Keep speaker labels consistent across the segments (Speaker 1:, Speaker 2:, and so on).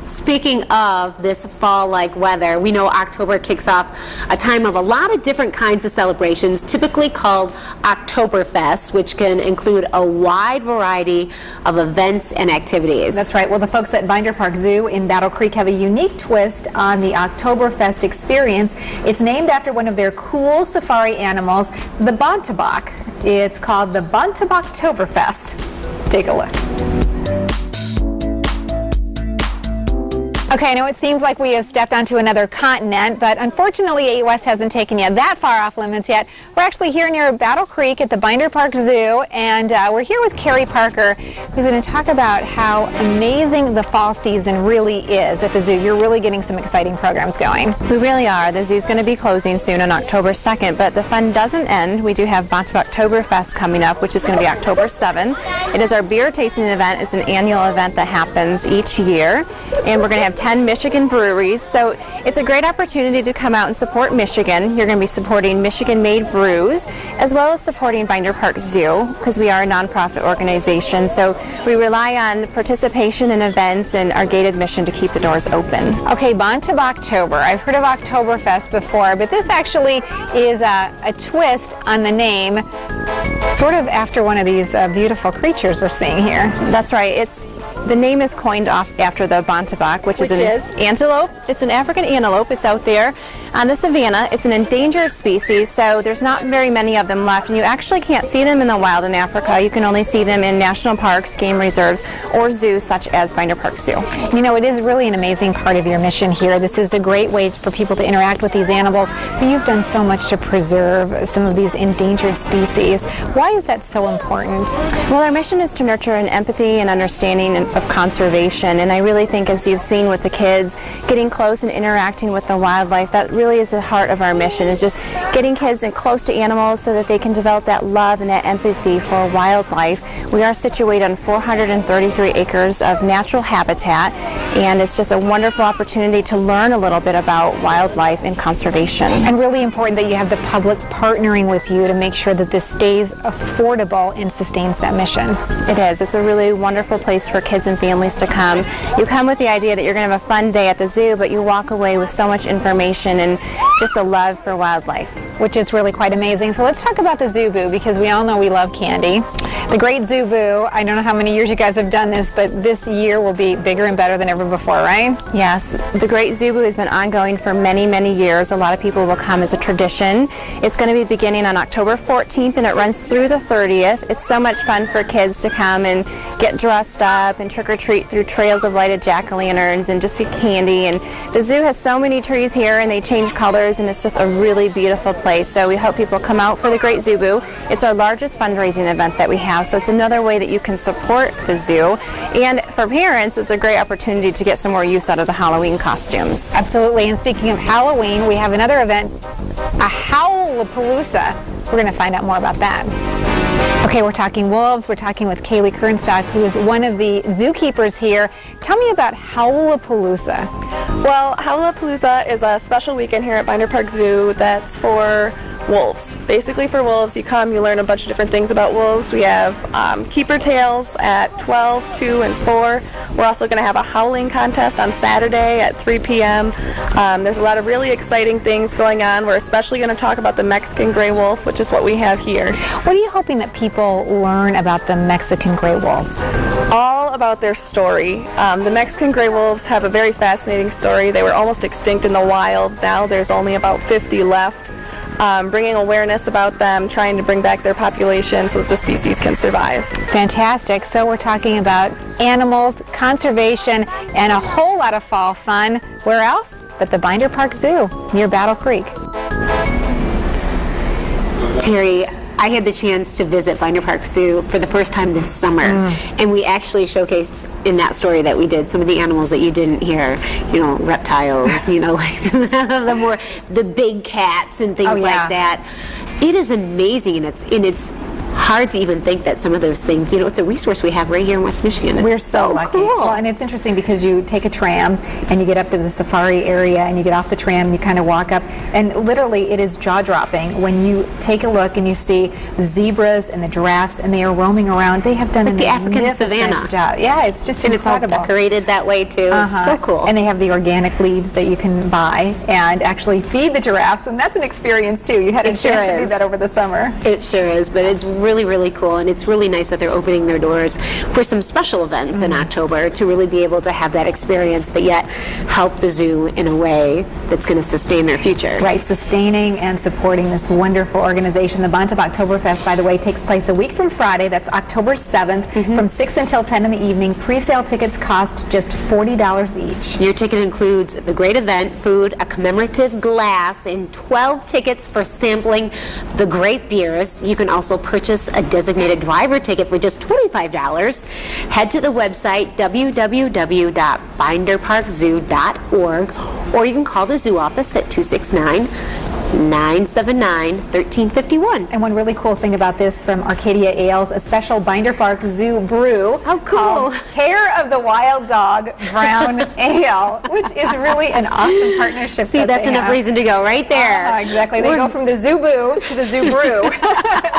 Speaker 1: speaking of this fall-like weather, we know October kicks off a time of a lot of different kinds of celebrations, typically called Oktoberfest, which can include a wide variety of events and activities.
Speaker 2: That's right. Well, the folks at Binder Park Zoo in Battle Creek have a unique twist on the Oktoberfest experience. It's named after one of their cool safari animals, the Bontebok. It's called the BontebOktoberfest. Take a look. Okay, I know it seems like we have stepped onto another continent, but unfortunately AUS hasn't taken you that far off limits yet. We're actually here near Battle Creek at the Binder Park Zoo, and we're here with Terri Parker, who's going to talk about how amazing the fall season really is at the zoo. You're really getting some exciting programs going.
Speaker 3: We really are. The zoo's going to be closing soon on October 2nd, but the fun doesn't end. We do have BontebOktoberfest coming up, which is going to be October 7th. It is our beer tasting event. It's an annual event that happens each year, and we're going to have 10 Michigan breweries, so it's a great opportunity to come out and support Michigan. You're going to be supporting Michigan-made brews, as well as supporting Binder Park Zoo, because we are a nonprofit organization, so we rely on participation in events and our gated mission to keep the doors open.
Speaker 2: Okay, BontebOktober. I've heard of Oktoberfest before, but this actually is a twist on the name, sort of after one of these beautiful creatures we're seeing here.
Speaker 3: That's right. The name is coined off after the Bontebok, which is an antelope. It's an African antelope. It's out there on the savannah. It's an endangered species, so there's not very many of them left, and you actually can't see them in the wild in Africa. You can only see them in national parks, game reserves, or zoos such as Binder Park Zoo.
Speaker 2: You know, it is really an amazing part of your mission here. This is a great way for people to interact with these animals, but you've done so much to preserve some of these endangered species. Why is that so important?
Speaker 3: Well, our mission is to nurture an empathy and understanding of conservation, and I really think, as you've seen with the kids, getting close and interacting with the wildlife, that really is the heart of our mission, is just getting kids in close to animals so that they can develop that love and that empathy for wildlife. We are situated on 433 acres of natural habitat, and it's just a wonderful opportunity to learn a little bit about wildlife and conservation.
Speaker 2: And really important that you have the public partnering with you to make sure that this stays affordable and sustains that mission.
Speaker 3: It is. It's a really wonderful place for kids and families to come. You come with the idea that you're going to have a fun day at the zoo, but you walk away with so much information and just a love for wildlife,
Speaker 2: which is really quite amazing. So let's talk about the Zoo Boo, because we all know we love candy. The Great Zoo Boo, I don't know how many years you guys have done this, but this year will be bigger and better than ever before, right?
Speaker 3: Yes, the Great Zoo Boo has been ongoing for many, many years. A lot of people will come as a tradition. It's going to be beginning on October 14th, and it runs through the 30th. It's so much fun for kids to come and get dressed up and trick-or-treat through trails of lighted jack-o'-lanterns and just get candy. And the zoo has so many trees here, and they change colors, and it's just a really beautiful place. So we hope people come out for the Great Zoo Boo. It's our largest fundraising event that we have, so it's another way that you can support the zoo. And for parents, it's a great opportunity to get some more use out of the Halloween costumes.
Speaker 2: Absolutely. And speaking of Halloween, we have another event, a Howlapalooza. We're going to find out more about that. Okay, we're talking wolves. We're talking with Kaylee Kernstock, who is one of the zookeepers here. Tell me about Howlapalooza.
Speaker 4: Well, Howlapalooza is a special weekend here at Binder Park Zoo that's for wolves. Basically for wolves, you come, you learn a bunch of different things about wolves. We have keeper tales at 12, 2, and 4. We're also going to have a howling contest on Saturday at 3 p.m. There's a lot of really exciting things going on. We're especially going to talk about the Mexican gray wolf, which is what we have here.
Speaker 2: What are you hoping that people learn about the Mexican gray wolves?
Speaker 4: All about their story. The Mexican gray wolves have a very fascinating story. They were almost extinct in the wild. Now there's only about 50 left. Bringing awareness about them, trying to bring back their population so that the species can survive.
Speaker 2: Fantastic. So we're talking about animals, conservation, and a whole lot of fall fun. Where else but the Binder Park Zoo near Battle Creek.
Speaker 1: Terri, I had the chance to visit Binder Park Zoo for the first time this summer, and we actually showcased in that story that we did some of the animals that you didn't hear, you know, reptiles, you know, like the big cats and things like that. It is amazing, and it's hard to even think that some of those things, you know, it's a resource we have right here in West Michigan. It's
Speaker 2: We're so lucky.
Speaker 1: cool.
Speaker 2: Well, and it's interesting because you take a tram and you get up to the safari area and you get off the tram and you kind of walk up, and literally it is jaw-dropping when you take a look and you see the zebras and the giraffes, and they are roaming around. They have done
Speaker 1: Like
Speaker 2: an
Speaker 1: the African
Speaker 2: magnificent
Speaker 1: savanna.
Speaker 2: job. Yeah, it's just
Speaker 1: And it's all
Speaker 2: incredible.
Speaker 1: decorated that way too. It's so cool.
Speaker 2: And they have the organic leaves that you can buy and actually feed the giraffes, and that's an experience too. You had a
Speaker 1: It sure
Speaker 2: chance to do
Speaker 1: is.
Speaker 2: that over the summer.
Speaker 1: It sure is, but it's really, really cool, and it's really nice that they're opening their doors for some special events in October to really be able to have that experience, but yet help the zoo in a way that's going to sustain their future.
Speaker 2: Right, sustaining and supporting this wonderful organization. The BontebOktoberfest, by the way, takes place a week from Friday. That's October 7th from 6 until 10 in the evening. Pre-sale tickets cost just $40 each.
Speaker 1: Your ticket includes the great event, food, a commemorative glass, and 12 tickets for sampling the great beers. You can also purchase a designated driver ticket for just $25. Head to the website www.binderparkzoo.org, or you can call the zoo office at 269-979-1351.
Speaker 2: And one really cool thing about this from Arcadia Ales, a special Binder Park Zoo brew
Speaker 1: How cool.
Speaker 2: called Hair of the Wild Dog Brown Ale, which is really an awesome partnership.
Speaker 1: See,
Speaker 2: that
Speaker 1: that's
Speaker 2: they
Speaker 1: enough
Speaker 2: have.
Speaker 1: reason to go right there.
Speaker 2: Exactly. They go from the Zoo Boo to the Zoo Brew.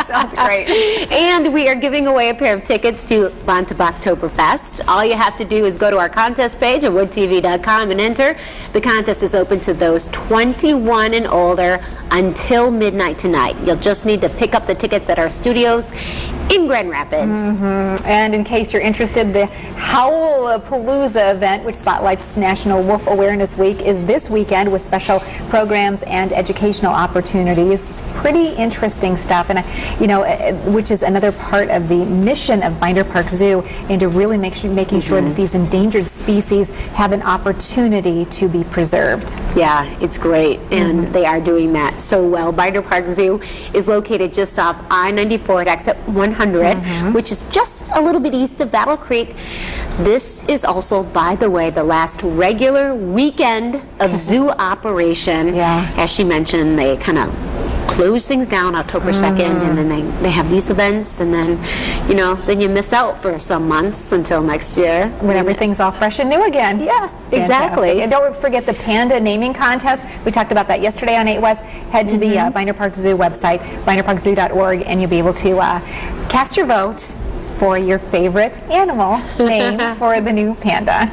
Speaker 2: Sounds great.
Speaker 1: And we are giving away a pair of tickets to BontebOktoberfest. All you have to do is go to our contest page at woodtv.com and enter. The contest is open to those 21 and older until midnight tonight. You'll just need to pick up the tickets at our studios in Grand Rapids.
Speaker 2: And in case you're interested, the Howlapalooza event, which spotlights National Wolf Awareness Week, is this weekend with special programs and educational opportunities. Pretty interesting stuff, and you know, which is another part of the mission of Binder Park Zoo, and to really making sure that these endangered species have an opportunity to be preserved.
Speaker 1: Yeah, it's great, and they are doing that so well. Binder Park Zoo is located just off I-94 at exit 100, which is just a little bit east of Battle Creek. This is also, by the way, the last regular weekend of zoo operation.
Speaker 2: Yeah.
Speaker 1: As she mentioned, they kind of close things down October 2nd, and then they have these events, and then, you know, then you miss out for some months until next year.
Speaker 2: When everything's all fresh and new again.
Speaker 1: Yeah,
Speaker 2: Fantastic.
Speaker 1: exactly.
Speaker 2: And don't forget the panda naming contest. We talked about that yesterday on 8 West. Head to the Binder Park Zoo website, binderparkzoo.org, and you'll be able to cast your vote for your favorite animal name for the new panda.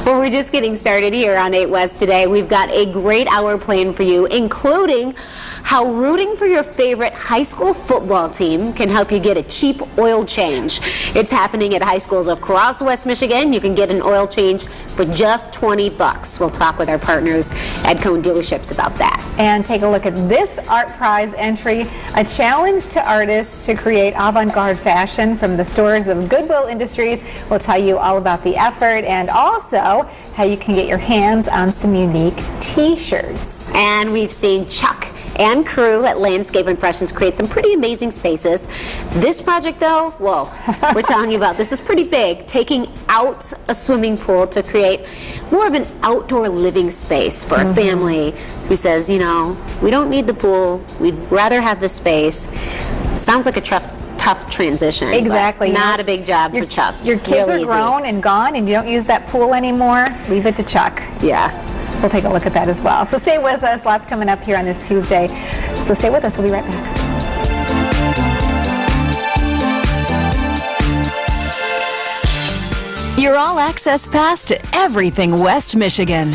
Speaker 1: Well, we're just getting started here on 8 West today. We've got a great hour planned for you, including how rooting for your favorite high school football team can help you get a cheap oil change. It's happening at high schools across West Michigan. You can get an oil change for just $20. We'll talk with our partners at Cone Dealerships about that.
Speaker 2: And take a look at this art prize entry, a challenge to artists to create avant-garde fashion from the stores of Goodwill Industries. We'll tell you all about the effort and also how you can get your hands on some unique t-shirts.
Speaker 1: And we've seen Chuck and crew at Landscape Impressions create some pretty amazing spaces. This project, though, whoa, we're telling you about. This is pretty big, taking out a swimming pool to create more of an outdoor living space for a family who says, you know, we don't need the pool, we'd rather have the space. Sounds like a tough transition.
Speaker 2: Exactly.
Speaker 1: but Not a big job for Chuck.
Speaker 2: Your kids
Speaker 1: Real
Speaker 2: are
Speaker 1: easy.
Speaker 2: grown and gone and you don't use that pool anymore, leave it to Chuck.
Speaker 1: Yeah.
Speaker 2: We'll take a look at that as well. So stay with us. Lots coming up here on this Tuesday. So stay with us. We'll be right back.
Speaker 5: Your all-access pass to everything West Michigan.